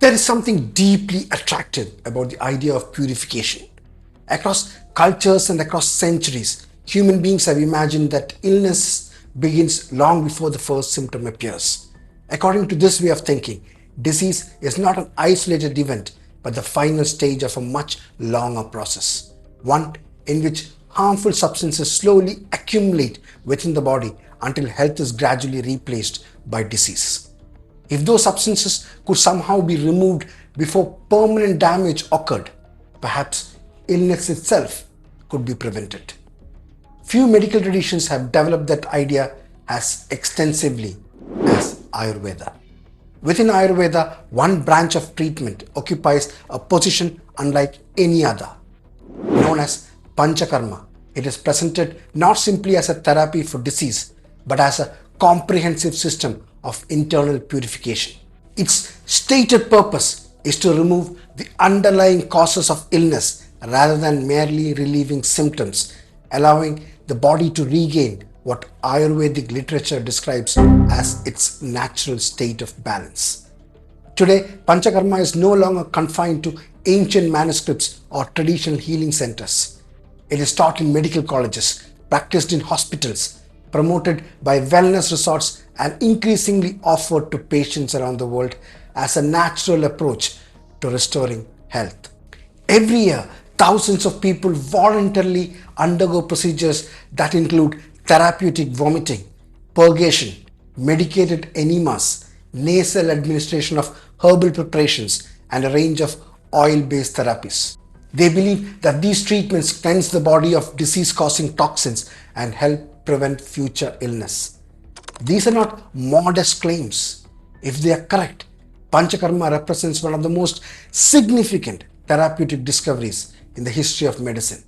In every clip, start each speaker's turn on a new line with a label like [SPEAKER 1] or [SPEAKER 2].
[SPEAKER 1] There is something deeply attractive about the idea of purification. Across cultures and across centuries, human beings have imagined that illness begins long before the first symptom appears. According to this way of thinking, disease is not an isolated event but the final stage of a much longer process, one in which harmful substances slowly accumulate within the body until health is gradually replaced by disease. If those substances could somehow be removed before permanent damage occurred, perhaps illness itself could be prevented. Few medical traditions have developed that idea as extensively as Ayurveda. Within Ayurveda, one branch of treatment occupies a position unlike any other. Known as Panchakarma, it is presented not simply as a therapy for disease, but as a comprehensive system of internal purification. Its stated purpose is to remove the underlying causes of illness rather than merely relieving symptoms, allowing the body to regain what Ayurvedic literature describes as its natural state of balance. Today, Panchakarma is no longer confined to ancient manuscripts or traditional healing centers. It is taught in medical colleges, practiced in hospitals, promoted by wellness resorts, and increasingly offered to patients around the world as a natural approach to restoring health. Every year, thousands of people voluntarily undergo procedures that include therapeutic vomiting, purgation, medicated enemas, nasal administration of herbal preparations, and a range of oil-based therapies. They believe that these treatments cleanse the body of disease-causing toxins and help prevent future illness. These are not modest claims. If they are correct, Panchakarma represents one of the most significant therapeutic discoveries in the history of medicine.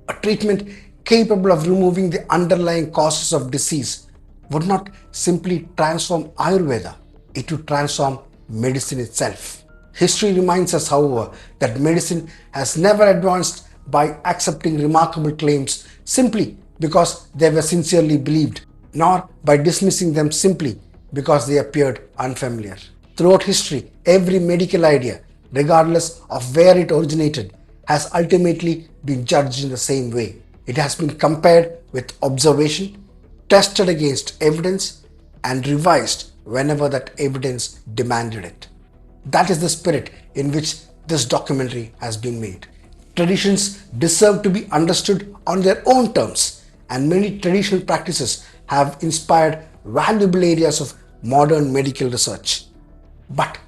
[SPEAKER 1] A treatment capable of removing the underlying causes of disease would not simply transform Ayurveda, it would transform medicine itself. History reminds us, however, that medicine has never advanced by accepting remarkable claims simply because they were sincerely believed, nor by dismissing them simply because they appeared unfamiliar. Throughout history, every medical idea, regardless of where it originated, has ultimately been judged in the same way. It has been compared with observation, tested against evidence, and revised whenever that evidence demanded it. That is the spirit in which this documentary has been made. Traditions deserve to be understood on their own terms, and many traditional practices have inspired valuable areas of modern medical research. But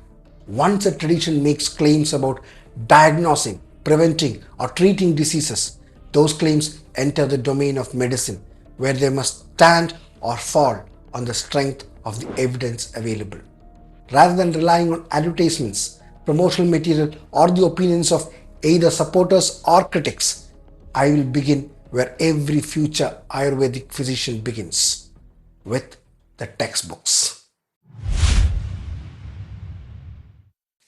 [SPEAKER 1] once a tradition makes claims about diagnosing, preventing, or treating diseases, those claims enter the domain of medicine, where they must stand or fall on the strength of the evidence available. Rather than relying on advertisements, promotional material, or the opinions of either supporters or critics, I will begin where every future Ayurvedic physician begins, with the textbooks.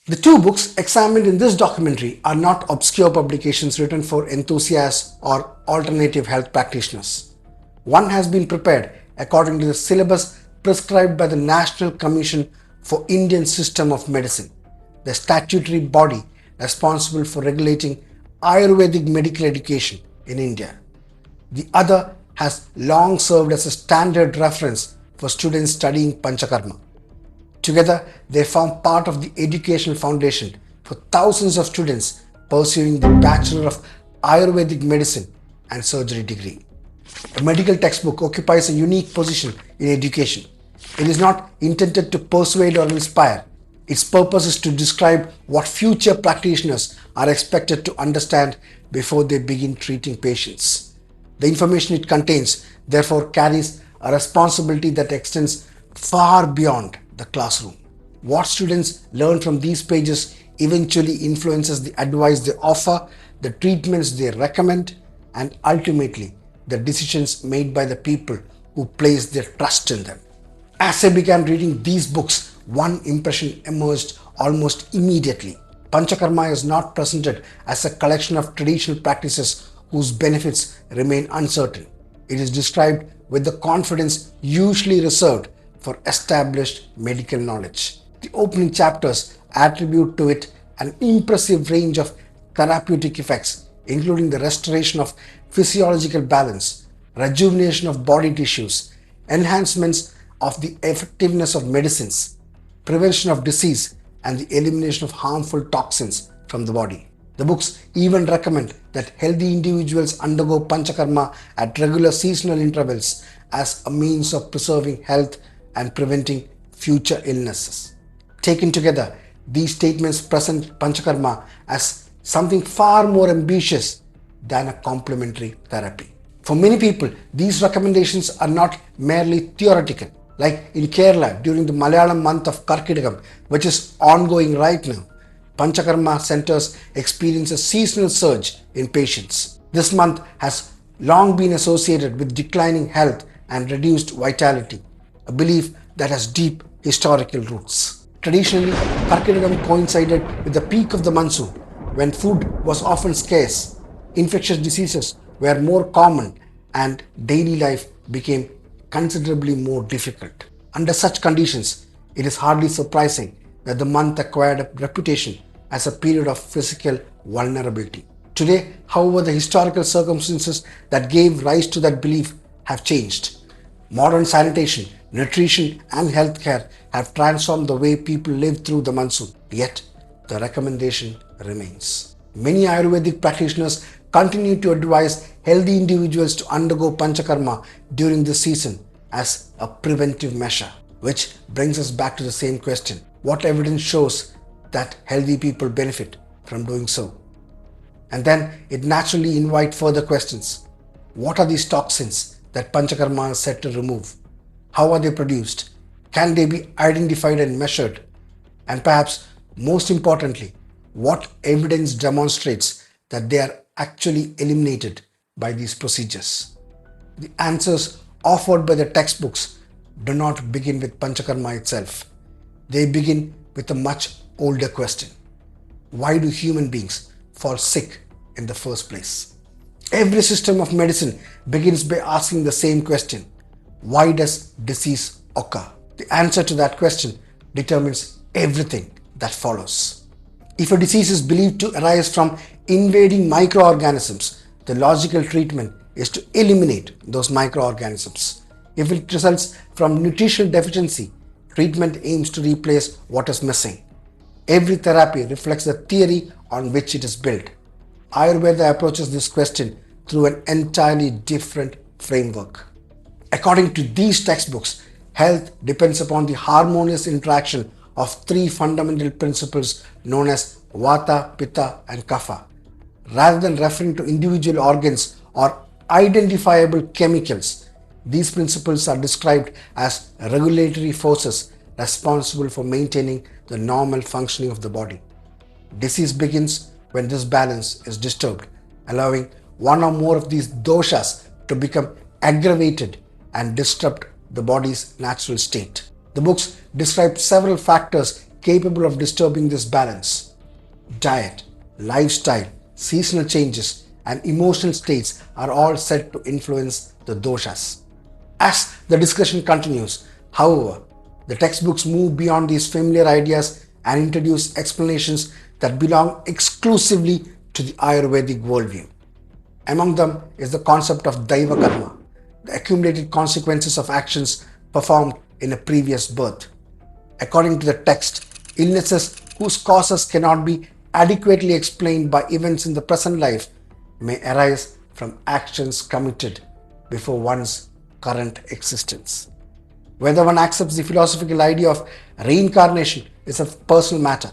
[SPEAKER 1] The two books examined in this documentary are not obscure publications written for enthusiasts or alternative health practitioners. One has been prepared according to the syllabus prescribed by the National Commission for Indian System of Medicine, the statutory body responsible for regulating Ayurvedic medical education in India. The other has long served as a standard reference for students studying Panchakarma. Together, they form part of the educational foundation for thousands of students pursuing the Bachelor of Ayurvedic Medicine and Surgery degree. A medical textbook occupies a unique position in education. It is not intended to persuade or inspire. Its purpose is to describe what future practitioners are expected to understand before they begin treating patients. The information it contains, therefore, carries a responsibility that extends far beyond the classroom. What students learn from these pages eventually influences the advice they offer, the treatments they recommend, and ultimately the decisions made by the people who place their trust in them. As I began reading these books, one impression emerged almost immediately. Panchakarma is not presented as a collection of traditional practices whose benefits remain uncertain. It is described with the confidence usually reserved for established medical knowledge. The opening chapters attribute to it an impressive range of therapeutic effects, including the restoration of physiological balance, rejuvenation of body tissues, enhancements of the effectiveness of medicines, prevention of disease, and the elimination of harmful toxins from the body. The books even recommend that healthy individuals undergo Panchakarma at regular seasonal intervals as a means of preserving health and preventing future illnesses. Taken together, these statements present Panchakarma as something far more ambitious than a complementary therapy. For many people, these recommendations are not merely theoretical. Like in Kerala during the Malayalam month of Karkidakam, which is ongoing right now, Panchakarma centers experience a seasonal surge in patients. This month has long been associated with declining health and reduced vitality, a belief that has deep historical roots. Traditionally, Karkidakam coincided with the peak of the monsoon, when food was often scarce, infectious diseases were more common, and daily life became considerably more difficult. Under such conditions, it is hardly surprising that the month acquired a reputation as a period of physical vulnerability. Today, however, the historical circumstances that gave rise to that belief have changed. Modern sanitation, nutrition, and healthcare have transformed the way people live through the monsoon. Yet, the recommendation remains. Many Ayurvedic practitioners continue to advise healthy individuals to undergo Panchakarma during this season as a preventive measure, which brings us back to the same question. What evidence shows that healthy people benefit from doing so? And then it naturally invites further questions. What are these toxins that Panchakarma is said to remove? How are they produced? Can they be identified and measured? And perhaps most importantly, what evidence demonstrates that they are actually eliminated by these procedures? The answers offered by the textbooks do not begin with Panchakarma itself. They begin with a much older question. Why do human beings fall sick in the first place? Every system of medicine begins by asking the same question. Why does disease occur? The answer to that question determines everything that follows. If a disease is believed to arise from invading microorganisms, the logical treatment is to eliminate those microorganisms. If it results from nutritional deficiency, treatment aims to replace what is missing. Every therapy reflects the theory on which it is built. Ayurveda approaches this question through an entirely different framework. According to these textbooks, health depends upon the harmonious interaction of three fundamental principles known as Vata, Pitta, and Kapha. Rather than referring to individual organs or identifiable chemicals, these principles are described as regulatory forces responsible for maintaining the normal functioning of the body. Disease begins when this balance is disturbed, allowing one or more of these doshas to become aggravated and disrupt the body's natural state. The books describe several factors capable of disturbing this balance. Diet, lifestyle, seasonal changes, and emotional states are all said to influence the doshas. As the discussion continues, however, the textbooks move beyond these familiar ideas and introduce explanations that belong exclusively to the Ayurvedic worldview. Among them is the concept of Daiva Karma, the accumulated consequences of actions performed in a previous birth. According to the text, illnesses whose causes cannot be adequately explained by events in the present life may arise from actions committed before one's current existence. Whether one accepts the philosophical idea of reincarnation is a personal matter.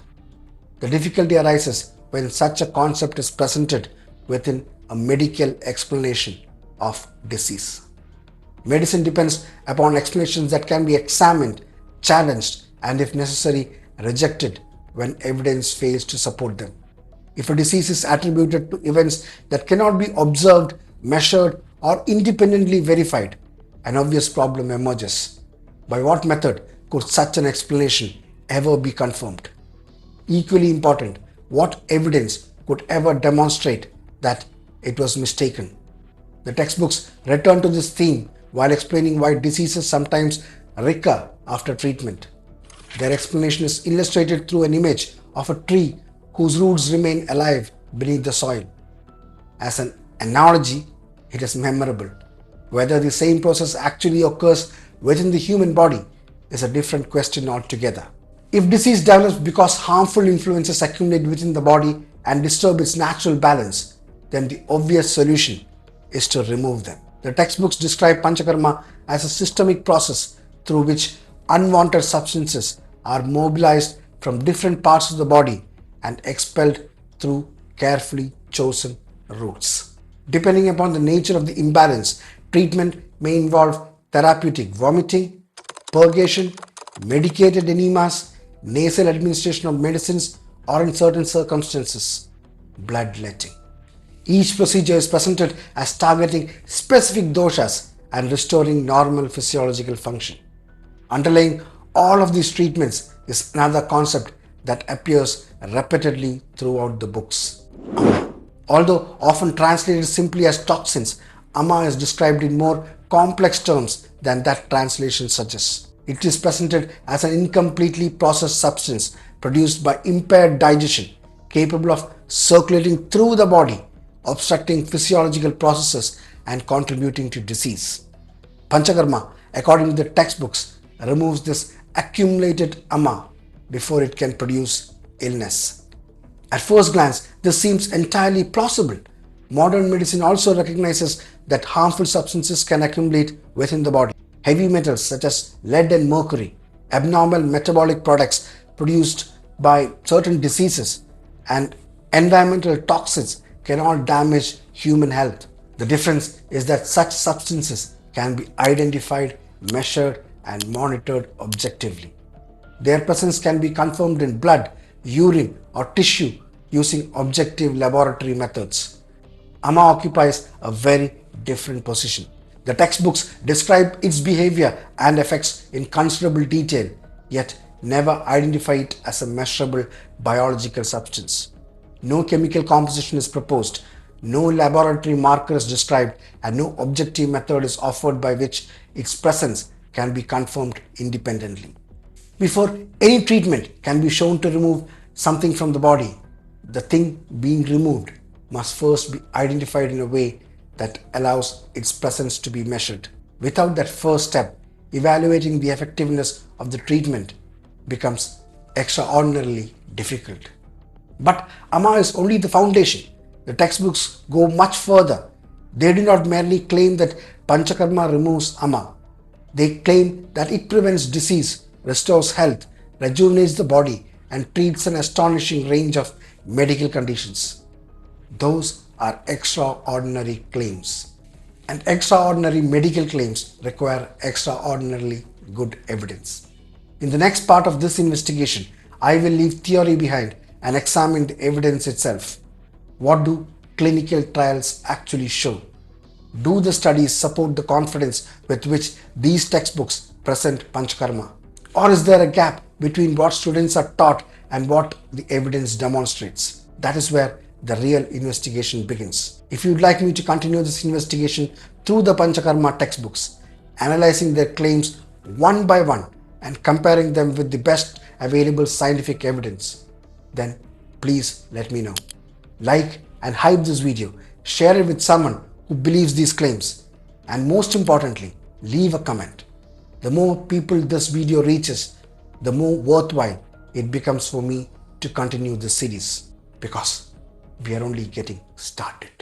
[SPEAKER 1] The difficulty arises when such a concept is presented within a medical explanation of disease. Medicine depends upon explanations that can be examined, challenged, and if necessary, rejected when evidence fails to support them. If a disease is attributed to events that cannot be observed, measured, or independently verified, an obvious problem emerges. By what method could such an explanation ever be confirmed? Equally important, what evidence could ever demonstrate that it was mistaken? The textbooks return to this theme while explaining why diseases sometimes recur after treatment. Their explanation is illustrated through an image of a tree whose roots remain alive beneath the soil. As an analogy, it is memorable. Whether the same process actually occurs within the human body is a different question altogether. If disease develops because harmful influences accumulate within the body and disturb its natural balance, then the obvious solution is to remove them. The textbooks describe Panchakarma as a systemic process through which unwanted substances are mobilized from different parts of the body and expelled through carefully chosen routes. Depending upon the nature of the imbalance, treatment may involve therapeutic vomiting, purgation, medicated enemas, nasal administration of medicines, or in certain circumstances, bloodletting. Each procedure is presented as targeting specific doshas and restoring normal physiological function. Underlying all of these treatments is another concept that appears repeatedly throughout the books. Ama. Although often translated simply as toxins, Ama is described in more complex terms than that translation suggests. It is presented as an incompletely processed substance produced by impaired digestion, capable of circulating through the body, obstructing physiological processes and contributing to disease. Panchakarma, according to the textbooks, removes this accumulated ama before it can produce illness. At first glance, this seems entirely plausible. Modern medicine also recognizes that harmful substances can accumulate within the body. Heavy metals such as lead and mercury, abnormal metabolic products produced by certain diseases, and environmental toxins can all damage human health. The difference is that such substances can be identified, measured, and monitored objectively. Their presence can be confirmed in blood, urine, or tissue using objective laboratory methods. Ama occupies a very different position. The textbooks describe its behavior and effects in considerable detail, yet never identify it as a measurable biological substance. No chemical composition is proposed, no laboratory marker is described, and no objective method is offered by which its presence can be confirmed independently. Before any treatment can be shown to remove something from the body, the thing being removed must first be identified in a way that allows its presence to be measured. Without that first step, evaluating the effectiveness of the treatment becomes extraordinarily difficult. But ama is only the foundation. The textbooks go much further. They do not merely claim that Panchakarma removes ama. They claim that it prevents disease, restores health, rejuvenates the body, and treats an astonishing range of medical conditions. Those are extraordinary claims. And extraordinary medical claims require extraordinarily good evidence. In the next part of this investigation, I will leave theory behind and examine the evidence itself. What do clinical trials actually show? Do the studies support the confidence with which these textbooks present Panchakarma? Or is there a gap between what students are taught and what the evidence demonstrates? That is where the real investigation begins. If you'd like me to continue this investigation through the Panchakarma textbooks, analyzing their claims one by one and comparing them with the best available scientific evidence, then please let me know. Like and hype this video, share it with someone who believes these claims, and most importantly, leave a comment. The more people this video reaches, the more worthwhile it becomes for me to continue this series, because we are only getting started.